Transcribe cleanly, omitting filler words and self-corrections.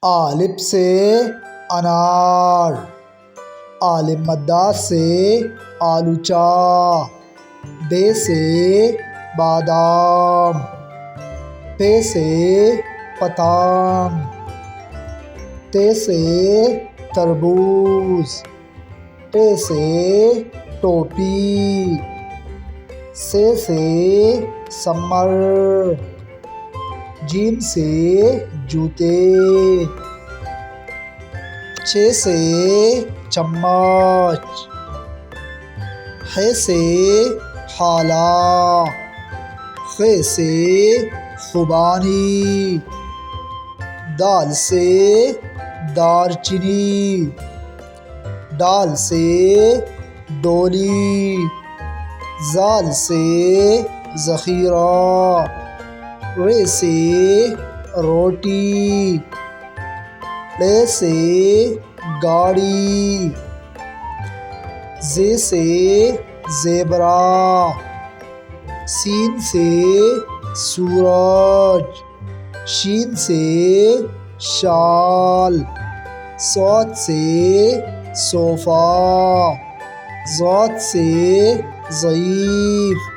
الف سے انار، الف مدہ سے آلوچا، ب سے بادام، پ سے پتنگ، ت سے تربوز، ٹ سے ٹوپی، س سے سمر، ج سے جوتے، چ سے چمچ، ح سے حالا، خ سے خوبانی، دال سے دار چینی، ڈال سے ڈولی، ذال سے ذخیرہ، ر سے روٹی، ل سے گاڑی، ز سے زیبرا، س سے سورج، ش سے شال، ص سے صوفہ، ض سے ضعیف۔